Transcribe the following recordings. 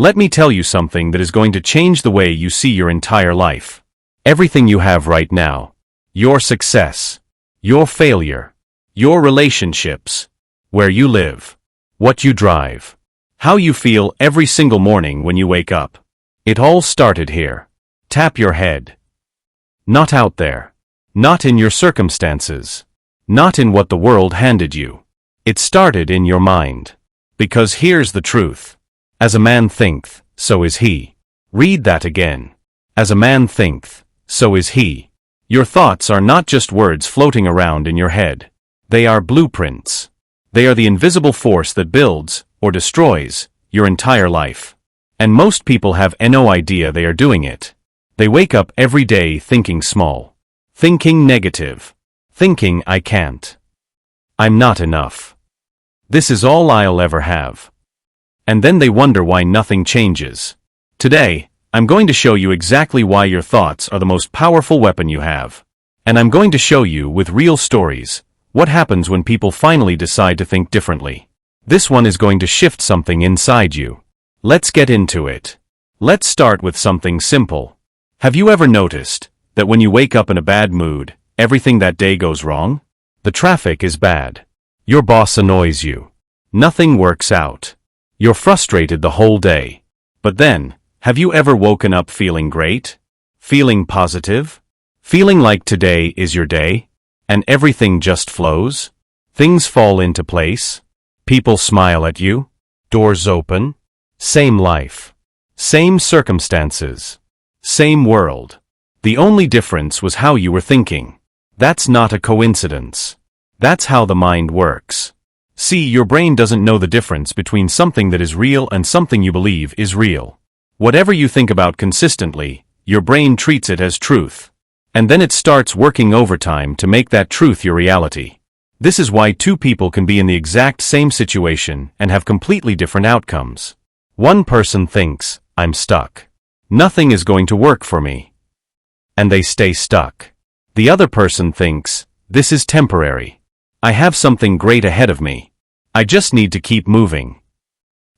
Let me tell you something that is going to change the way you see your entire life. Everything you have right now, your success, your failure, your relationships, where you live, what you drive, how you feel every single morning when you wake up. It all started here. Tap your head. Not out there. Not in your circumstances. Not in what the world handed you. It started in your mind. Because here's the truth. As a man thinketh, so is he. Read that again. As a man thinketh, so is he. Your thoughts are not just words floating around in your head. They are blueprints. They are the invisible force that builds, or destroys, your entire life. And most people have no idea they are doing it. They wake up every day thinking small. Thinking negative. Thinking I can't. I'm not enough. This is all I'll ever have. And then they wonder why nothing changes. Today, I'm going to show you exactly why your thoughts are the most powerful weapon you have. And I'm going to show you with real stories what happens when people finally decide to think differently. This one is going to shift something inside you. Let's get into it. Let's start with something simple. Have you ever noticed that when you wake up in a bad mood, everything that day goes wrong? The traffic is bad. Your boss annoys you. Nothing works out. You're frustrated the whole day. But then, have you ever woken up feeling great? Feeling positive? Feeling like today is your day? And everything just flows? Things fall into place? People smile at you? Doors open? Same life. Same circumstances. Same world. The only difference was how you were thinking. That's not a coincidence. That's how the mind works. See, your brain doesn't know the difference between something that is real and something you believe is real. Whatever you think about consistently, your brain treats it as truth. And then it starts working overtime to make that truth your reality. This is why two people can be in the exact same situation and have completely different outcomes. One person thinks, I'm stuck. Nothing is going to work for me. And they stay stuck. The other person thinks, this is temporary. I have something great ahead of me. I just need to keep moving.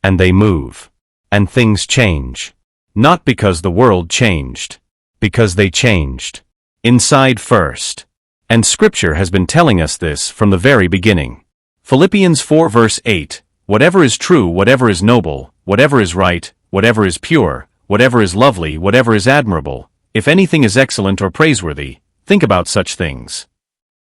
And they move. And things change. Not because the world changed. Because they changed. Inside first. And Scripture has been telling us this from the very beginning. Philippians 4 verse 8, whatever is true, whatever is noble, whatever is right, whatever is pure, whatever is lovely, whatever is admirable, if anything is excellent or praiseworthy, think about such things.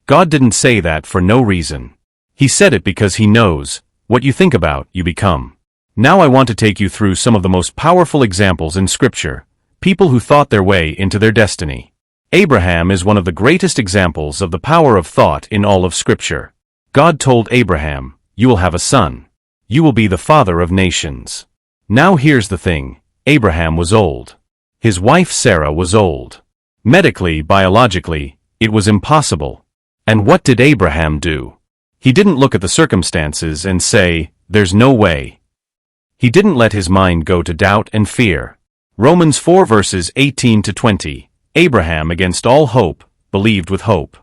God didn't say that for no reason. He said it because He knows, what you think about, you become. Now I want to take you through some of the most powerful examples in Scripture, people who thought their way into their destiny. Abraham is one of the greatest examples of the power of thought in all of Scripture. God told Abraham, you will have a son. You will be the father of nations. Now here's the thing, Abraham was old. His wife Sarah was old. Medically, biologically, it was impossible. And what did Abraham do? He didn't look at the circumstances and say, there's no way. He didn't let his mind go to doubt and fear. Romans 4 verses 18 to 20. Abraham, against all hope, believed with hope.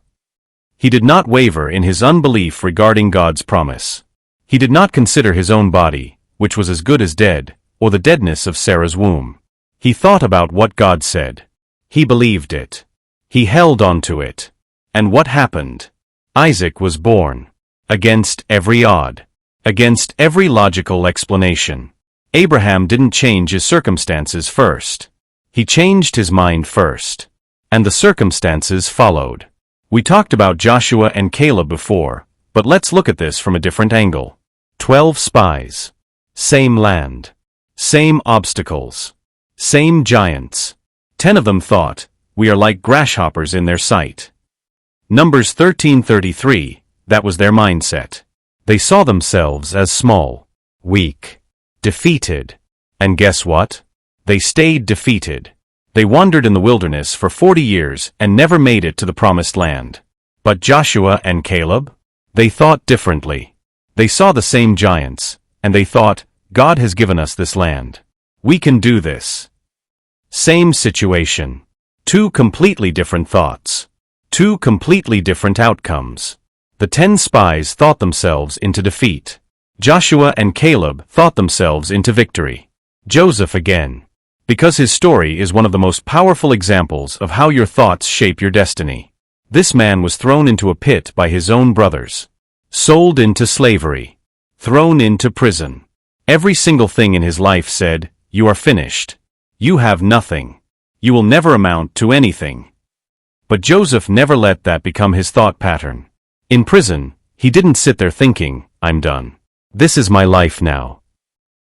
He did not waver in his unbelief regarding God's promise. He did not consider his own body, which was as good as dead, or the deadness of Sarah's womb. He thought about what God said. He believed it. He held on to it. And what happened? Isaac was born. Against every odd. Against every logical explanation. Abraham didn't change his circumstances first. He changed his mind first. And the circumstances followed. We talked about Joshua and Caleb before, but let's look at this from a different angle. 12 spies. Same land. Same obstacles. Same giants. 10 of them thought, we are like grasshoppers in their sight. Numbers 13:33, that was their mindset. They saw themselves as small, weak, defeated. And guess what? They stayed defeated. They wandered in the wilderness for 40 years and never made it to the promised land. But Joshua and Caleb? They thought differently. They saw the same giants, and they thought, God has given us this land. We can do this. Same situation. Two completely different thoughts. Two completely different outcomes. The 10 spies thought themselves into defeat. Joshua and Caleb thought themselves into victory. Joseph again. Because his story is one of the most powerful examples of how your thoughts shape your destiny. This man was thrown into a pit by his own brothers. Sold into slavery. Thrown into prison. Every single thing in his life said, "You are finished. You have nothing. You will never amount to anything." But Joseph never let that become his thought pattern. In prison, he didn't sit there thinking, "I'm done. This is my life now."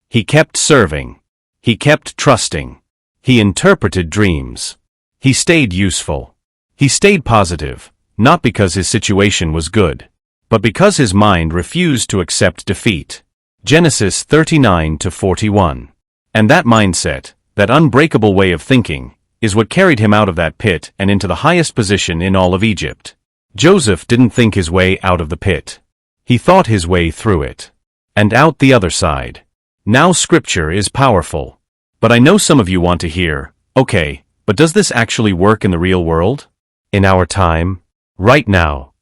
He kept serving. He kept trusting. He interpreted dreams. He stayed useful. He stayed positive, not because his situation was good, but because his mind refused to accept defeat. Genesis 39-41. And that mindset, that unbreakable way of thinking, is what carried him out of that pit and into the highest position in all of Egypt. Joseph didn't think his way out of the pit. He thought his way through it. And out the other side. Now scripture is powerful. But I know some of you want to hear, okay, but does this actually work in the real world? In our time? Right now?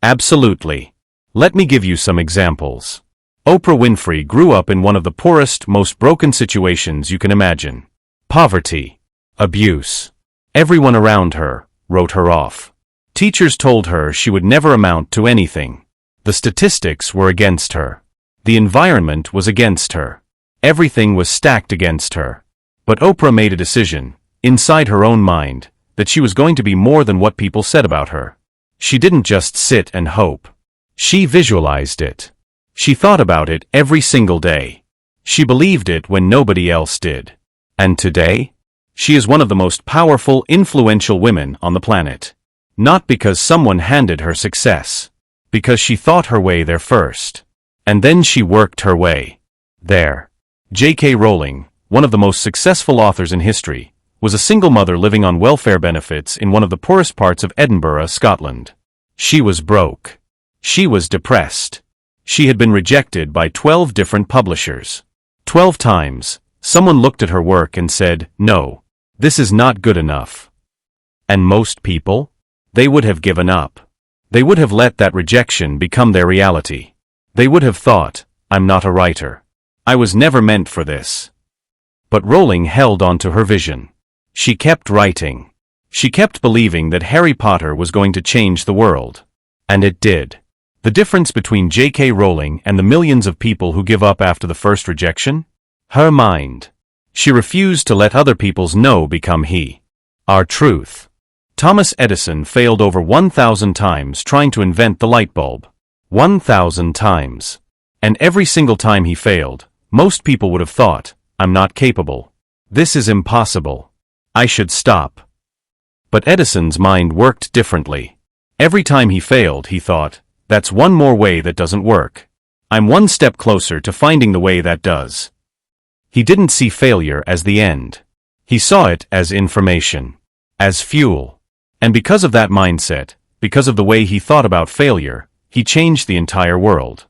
Absolutely. Let me give you some examples. Oprah Winfrey grew up in one of the poorest, most broken situations you can imagine. Poverty. Abuse. Everyone around her wrote her off. Teachers told her she would never amount to anything. The statistics were against her. The environment was against her. Everything was stacked against her. But Oprah made a decision, inside her own mind, that she was going to be more than what people said about her. She didn't just sit and hope. She visualized it. She thought about it every single day. She believed it when nobody else did. And today? She is one of the most powerful, influential women on the planet. Not because someone handed her success. Because she thought her way there first. And then she worked her way there. J.K. Rowling, one of the most successful authors in history, was a single mother living on welfare benefits in one of the poorest parts of Edinburgh, Scotland. She was broke. She was depressed. She had been rejected by 12 different publishers. 12 times, someone looked at her work and said, "No, this is not good enough." And most people? They would have given up. They would have let that rejection become their reality. They would have thought, "I'm not a writer. I was never meant for this." But Rowling held on to her vision. She kept writing. She kept believing that Harry Potter was going to change the world. And it did. The difference between J.K. Rowling and the millions of people who give up after the first rejection? Her mind. She refused to let other people's no become he. Our truth. Thomas Edison failed over 1,000 times trying to invent the light bulb. 1,000 times. And every single time he failed, most people would have thought, "I'm not capable. This is impossible. I should stop." But Edison's mind worked differently. Every time he failed, he thought, "That's one more way that doesn't work. I'm one step closer to finding the way that does." He didn't see failure as the end. He saw it as information. As fuel. And because of that mindset, because of the way he thought about failure, he changed the entire world.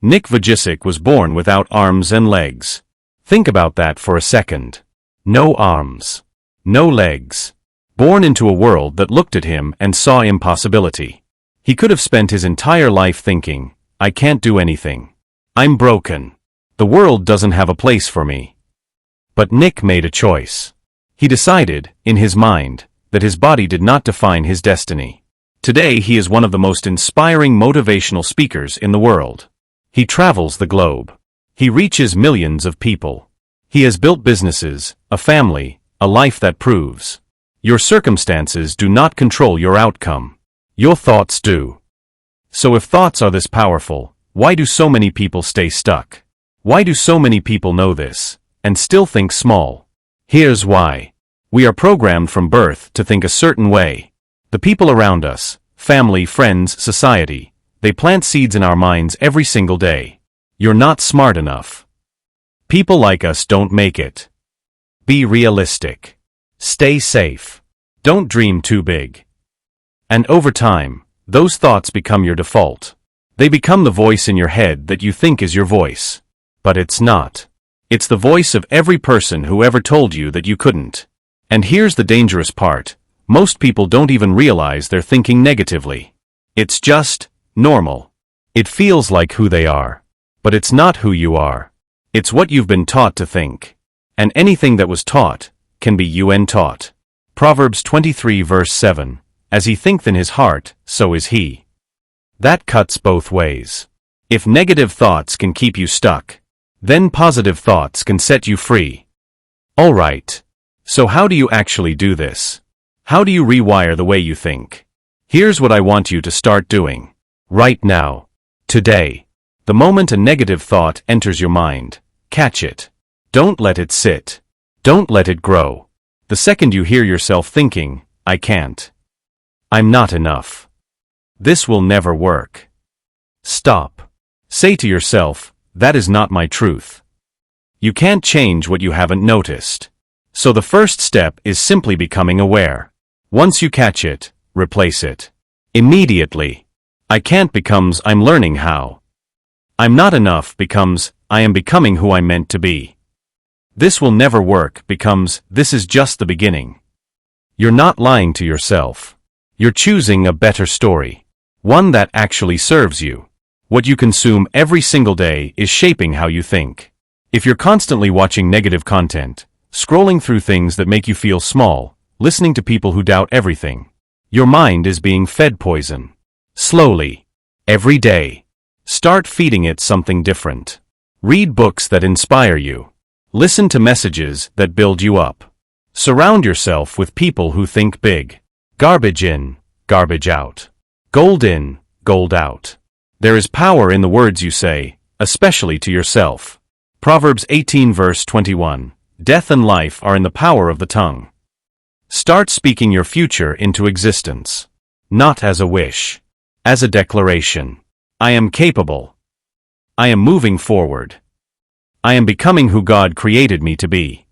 Nick Vujicic was born without arms and legs. Think about that for a second. No arms. No legs. Born into a world that looked at him and saw impossibility. He could have spent his entire life thinking, "I can't do anything. I'm broken. The world doesn't have a place for me." But Nick made a choice. He decided, in his mind, that his body did not define his destiny. Today he is one of the most inspiring motivational speakers in the world. He travels the globe. He reaches millions of people. He has built businesses, a family, a life that proves. Your circumstances do not control your outcome. Your thoughts do. So if thoughts are this powerful, why do so many people stay stuck? Why do so many people know this, and still think small? Here's why. We are programmed from birth to think a certain way. The people around us, family, friends, society, they plant seeds in our minds every single day. You're not smart enough. People like us don't make it. Be realistic. Stay safe. Don't dream too big. And over time, those thoughts become your default. They become the voice in your head that you think is your voice. But it's not. It's the voice of every person who ever told you that you couldn't. And here's the dangerous part. Most people don't even realize they're thinking negatively. It's just normal. It feels like who they are. But it's not who you are. It's what you've been taught to think. and anything that was taught can be untaught. Proverbs 23 verse 7, as he thinketh in his heart, so is he. That cuts both ways. If negative thoughts can keep you stuck, then positive thoughts can set you free. Alright. So how do you actually do this? How do you rewire the way you think? Here's what I want you to start doing. Right now. Today. The moment a negative thought enters your mind, catch it. Don't let it sit. Don't let it grow. The second you hear yourself thinking, I can't. I'm not enough. This will never work. Stop. Say to yourself, that is not my truth. You can't change what you haven't noticed. So the first step is simply becoming aware. Once you catch it, replace it. Immediately. I can't becomes I'm learning how. I'm not enough becomes I am becoming who I'm meant to be. This will never work becomes this is just the beginning. You're not lying to yourself. You're choosing a better story. One that actually serves you. What you consume every single day is shaping how you think. If you're constantly watching negative content, scrolling through things that make you feel small, listening to people who doubt everything, your mind is being fed poison. Slowly. Every day. Start feeding it something different. Read books that inspire you. Listen to messages that build you up. Surround yourself with people who think big. Garbage in, garbage out. Gold in, gold out. There is power in the words you say, especially to yourself. Proverbs 18 verse 21. Death and life are in the power of the tongue. Start speaking your future into existence. Not as a wish. As a declaration. I am capable. I am moving forward. I am becoming who God created me to be.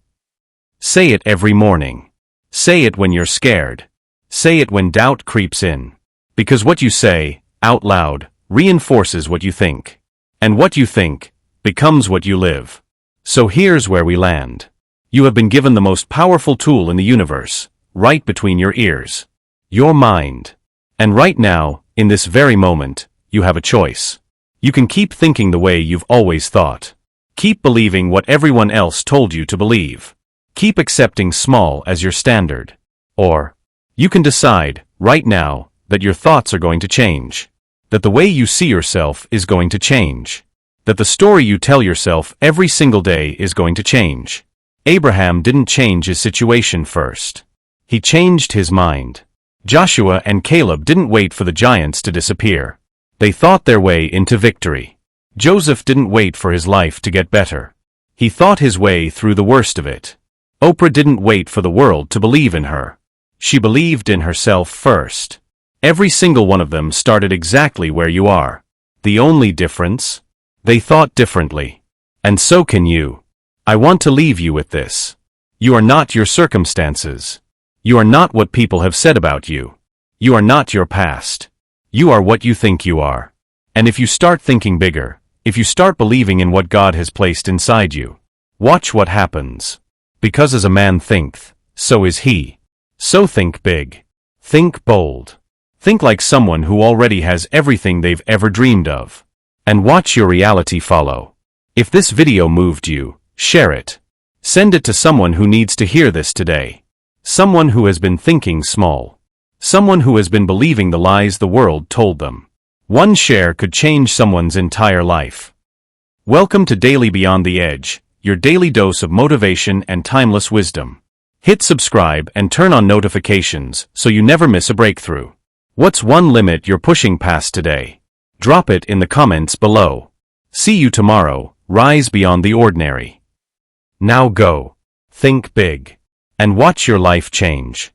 Say it every morning. Say it when you're scared. Say it when doubt creeps in. Because what you say, out loud, reinforces what you think. And what you think becomes what you live. So here's where we land. You have been given the most powerful tool in the universe, right between your ears. Your mind. And right now, in this very moment, you have a choice. You can keep thinking the way you've always thought. Keep believing what everyone else told you to believe. Keep accepting small as your standard. Or, you can decide, right now, that your thoughts are going to change. That the way you see yourself is going to change. That the story you tell yourself every single day is going to change. Abraham didn't change his situation first. He changed his mind. Joshua and Caleb didn't wait for the giants to disappear. They thought their way into victory. Joseph didn't wait for his life to get better. He thought his way through the worst of it. Oprah didn't wait for the world to believe in her. She believed in herself first. Every single one of them started exactly where you are. The only difference? They thought differently. And so can you. I want to leave you with this. You are not your circumstances. You are not what people have said about you. You are not your past. You are what you think you are. And if you start thinking bigger, if you start believing in what God has placed inside you, watch what happens. Because as a man thinketh, so is he. So think big. Think bold. Think like someone who already has everything they've ever dreamed of. And watch your reality follow. If this video moved you, share it. Send it to someone who needs to hear this today. Someone who has been thinking small. Someone who has been believing the lies the world told them. One share could change someone's entire life. Welcome to Daily Beyond the Edge, your daily dose of motivation and timeless wisdom. Hit subscribe and turn on notifications so you never miss a breakthrough. What's one limit you're pushing past today? Drop it in the comments below. See you tomorrow. Rise beyond the ordinary. Now go. Think big. And watch your life change.